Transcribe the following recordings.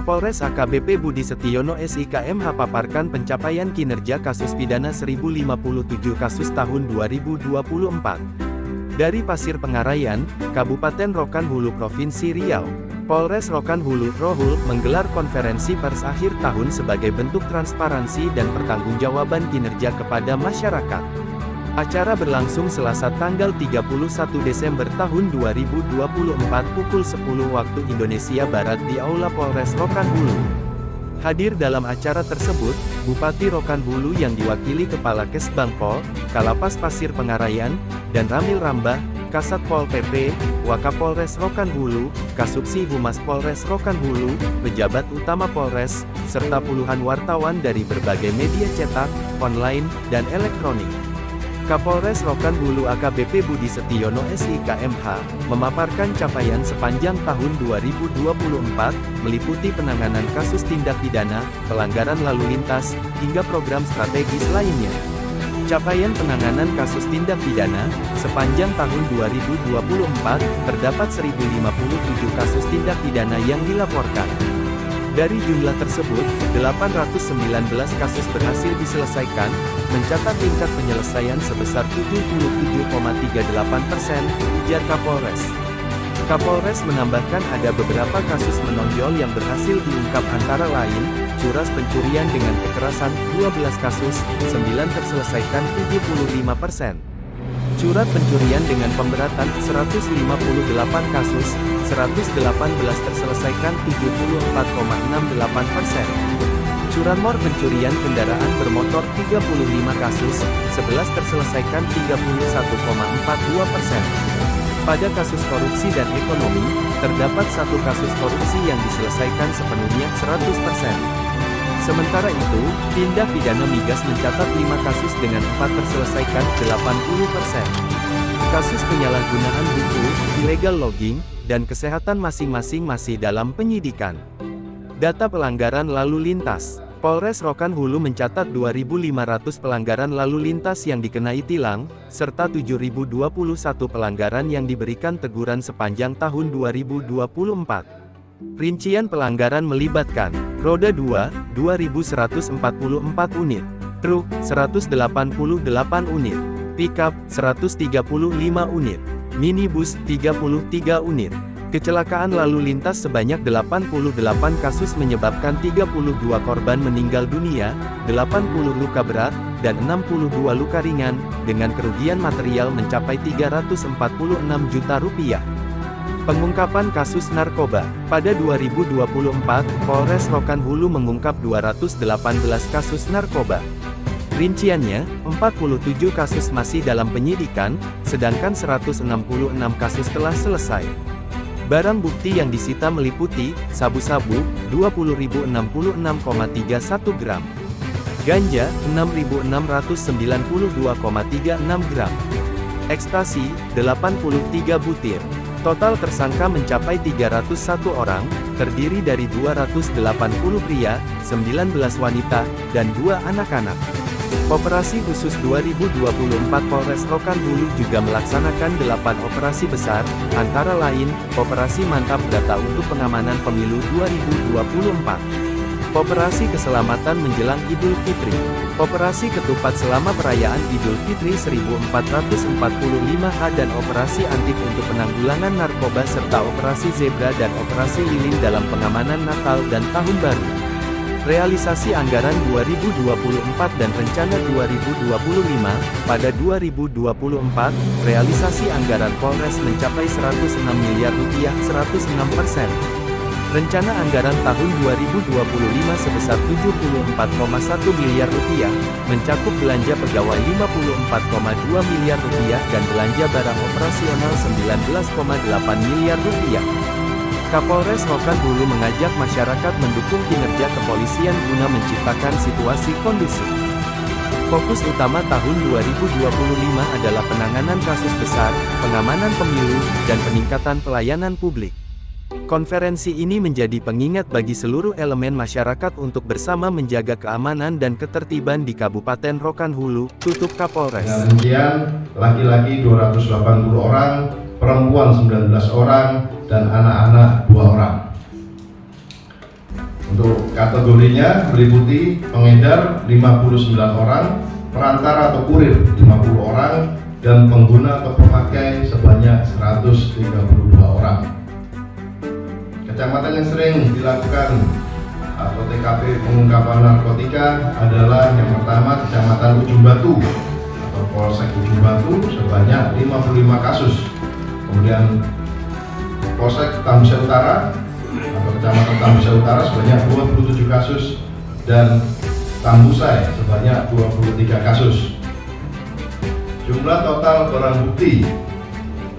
Kapolres AKBP Budi Setiono SIKMH paparkan pencapaian kinerja kasus pidana 1057 kasus tahun 2024. Dari Pasir Pengarayan, Kabupaten Rokan Hulu Provinsi Riau, Polres Rokan Hulu Rohul menggelar konferensi pers akhir tahun sebagai bentuk transparansi dan pertanggungjawaban kinerja kepada masyarakat. Acara berlangsung Selasa tanggal 31 Desember tahun 2024 pukul 10 waktu Indonesia Barat di Aula Polres Rokan Hulu. Hadir dalam acara tersebut, Bupati Rokan Hulu yang diwakili Kepala Kesbangpol, Kalapas Pasir Pengarayan, dan Ramil Rambah, Kasat Pol PP, Wakapolres Rokan Hulu, Kasubsi Humas Polres Rokan Hulu, pejabat utama Polres, serta puluhan wartawan dari berbagai media cetak, online, dan elektronik. Kapolres Rokan Hulu AKBP Budi Setiono SIKMH, memaparkan capaian sepanjang tahun 2024, meliputi penanganan kasus tindak pidana, pelanggaran lalu lintas, hingga program strategis lainnya. Capaian penanganan kasus tindak pidana, sepanjang tahun 2024, terdapat 1057 kasus tindak pidana yang dilaporkan. Dari jumlah tersebut, 819 kasus berhasil diselesaikan, mencatat tingkat penyelesaian sebesar 77,38%, ujar Kapolres. Kapolres menambahkan ada beberapa kasus menonjol yang berhasil diungkap antara lain, curas pencurian dengan kekerasan, 12 kasus, 9 terselesaikan 75%. Curat pencurian dengan pemberatan, 158 kasus, 118 terselesaikan 74,68%. Curanmor pencurian kendaraan bermotor 35 kasus, 11 terselesaikan 31,42%. Pada kasus korupsi dan ekonomi, terdapat satu kasus korupsi yang diselesaikan sepenuhnya 100%. Sementara itu, tindak pidana migas mencatat 5 kasus dengan 4 terselesaikan 80%. Kasus penyalahgunaan buku, illegal logging, dan kesehatan masing-masing masih dalam penyidikan. Data pelanggaran lalu lintas, Polres Rokan Hulu mencatat 2.500 pelanggaran lalu lintas yang dikenai tilang, serta 7.021 pelanggaran yang diberikan teguran sepanjang tahun 2024. Rincian pelanggaran melibatkan, roda 2, 2.144 unit, truk, 188 unit, pickup, 135 unit, minibus, 33 unit. Kecelakaan lalu lintas sebanyak 88 kasus menyebabkan 32 korban meninggal dunia, 80 luka berat, dan 62 luka ringan, dengan kerugian material mencapai Rp346 juta. Pengungkapan kasus narkoba. Pada 2024, Polres Rokan Hulu mengungkap 218 kasus narkoba. Rinciannya, 47 kasus masih dalam penyidikan, sedangkan 166 kasus telah selesai. Barang bukti yang disita meliputi, sabu-sabu, 20.066,31 gram. Ganja, 6.692,36 gram. Ekstasi, 83 butir. Total tersangka mencapai 301 orang, terdiri dari 280 pria, 19 wanita, dan 2 anak-anak. Operasi khusus 2024 Polres Rokan Hulu juga melaksanakan 8 operasi besar, antara lain, Operasi Mantap Data untuk Pengamanan Pemilu 2024. Operasi Keselamatan Menjelang Idul Fitri. Operasi Ketupat selama perayaan Idul Fitri 1445H dan Operasi Antik untuk penanggulangan narkoba serta Operasi Zebra dan Operasi Lilin dalam pengamanan Natal dan Tahun Baru. Realisasi anggaran 2024 dan rencana 2025. Pada 2024, realisasi anggaran Polres mencapai Rp106 miliar, 106%. Rencana anggaran tahun 2025 sebesar Rp74,1 miliar, mencakup belanja pegawai Rp54,2 miliar dan belanja barang operasional Rp19,8 miliar. Kapolres Rokan Hulu mengajak masyarakat mendukung kinerja kepolisian guna menciptakan situasi kondusif. Fokus utama tahun 2025 adalah penanganan kasus besar, pengamanan pemilu, dan peningkatan pelayanan publik. Konferensi ini menjadi pengingat bagi seluruh elemen masyarakat untuk bersama menjaga keamanan dan ketertiban di Kabupaten Rokan Hulu, tutup Kapolres. Dengan rincian, laki-laki 280 orang, perempuan 19 orang, dan anak-anak 2 orang. Untuk kategorinya meliputi pengedar 59 orang, perantara atau kurir 50 orang, dan pengguna atau pemakai sebanyak 132 orang. Kecamatan yang sering dilakukan atau TKP pengungkapan narkotika adalah yang pertama Kecamatan Ujung Batu atau Polsek Ujung Batu sebanyak 55 kasus. Kemudian Polsek Tambusai Utara atau Kecamatan Tambusai Utara sebanyak 27 kasus dan Tambusai sebanyak 23 kasus. Jumlah total barang bukti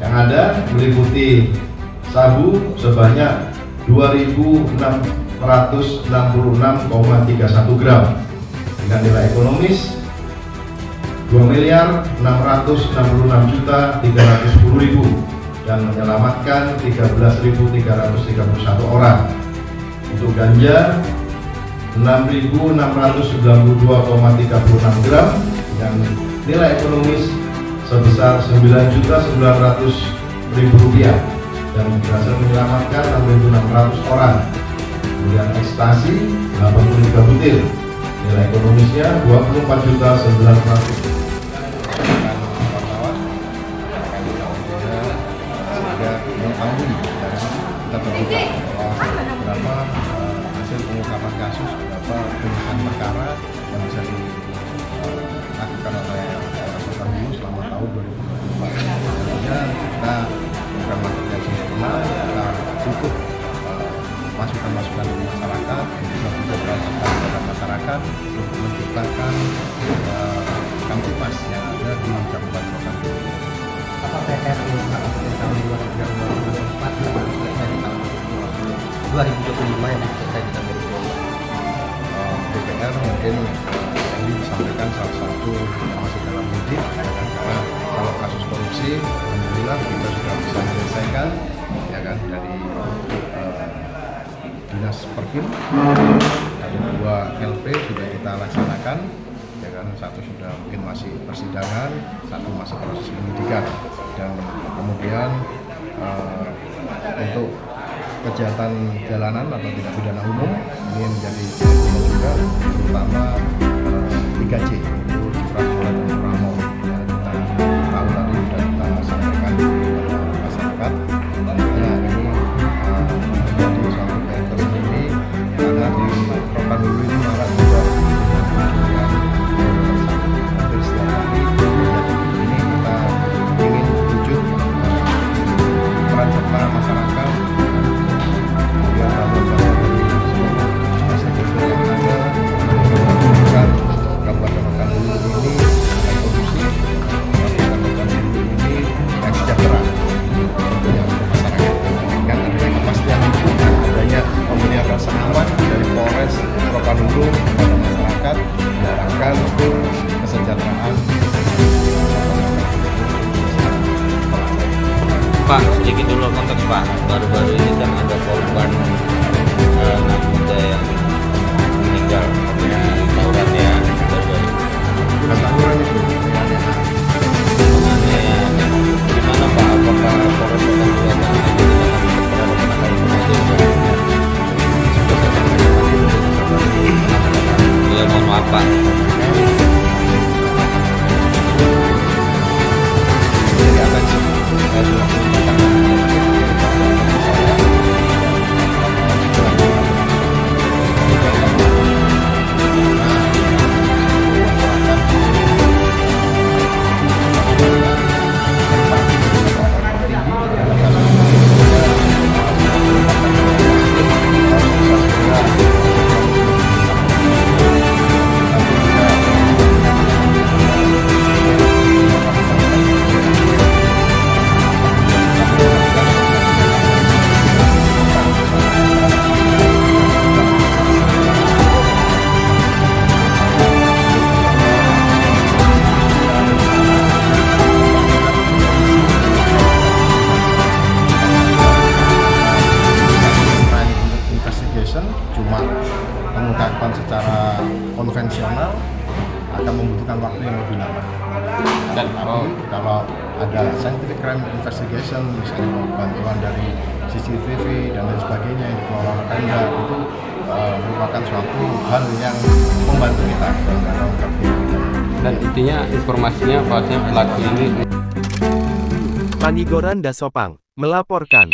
yang ada meliputi sabu sebanyak 2.666,31 gram dengan nilai ekonomis 2.666.310.000 dan menyelamatkan 13.331 orang. Untuk ganja 6.692,36 gram dengan nilai ekonomis sebesar Rp9.900.000 dan berhasil menyelamatkan 6.600 orang. Kemudian ekstasi 83 butir, nilai ekonomisnya 24.900.000. Kita terbuka berapa hasil pengungkapan kasus, berapa penyelesaian perkara yang bisa dilakukan oleh Polres Dulu selama tahun 2024. Tentunya kita bukan materi yang sempurna, kita butuh masukan-masukan dari masyarakat, bisa berperan kepada masyarakat untuk menciptakan kamtipas yang ada di Kabupaten Rokan Hulu. Apa PR untuk tahun 2024 selesai di tahun 2025 yang selesai di tahun 2024? DPR mungkin ini disampaikan salah satu masih dalam lidik, karena kalau kasus korupsi alhamdulillah kita sudah bisa menyelesaikan ya kan dari dinas Perkim, ada 2 LP sudah kita laksanakan ya kan, satu sudah mungkin masih persidangan, satu masih proses penyidikan, dan kemudian untuk kejahatan jalanan atau tindak pidana umum ini menjadi juga terutama 3C itu Pramuka dan Pramo ya, kita tahu tadi sudah kita sampaikan kepada masyarakat. Tentunya ini menjadi suatu PR tersendiri karena di Rokan Hulu ini malah juga hampir setiap hari ini kita ingin wujud peran serta masyarakat yang Kabupaten Rokan Hulu ini kondusif, Kabupaten Rokan Hulu ini sejahtera tentunya untuk masyarakat. Dengan adanya kepastian hukum, adanya pemberian rasa aman dari Polres Rokan Hulu kepada masyarakat, diharapkan kesejahteraan. Pak, sedikit dulu konteks Pak. Baru-baru ini kan ada korban anak muda yang meninggal karena tawuran ya. Baru-baru. Bukan tawuran itu. Gimana Pak? Apakah Polres Rokan Hulu akan ya, mohon maaf Pak. Jadi atensi saya sudah cuma pengungkapan secara konvensional akan membutuhkan waktu yang lebih lama. Dan kalau ada scientific crime investigation, misalnya bantuan dari CCTV dan lain sebagainya yang dikelola oleh Pemda, itu merupakan suatu hal yang membantu kita dalam mengungkap kriminal. Dan intinya informasinya bahwasanya pelaku ini Panigoran Dasopang melaporkan.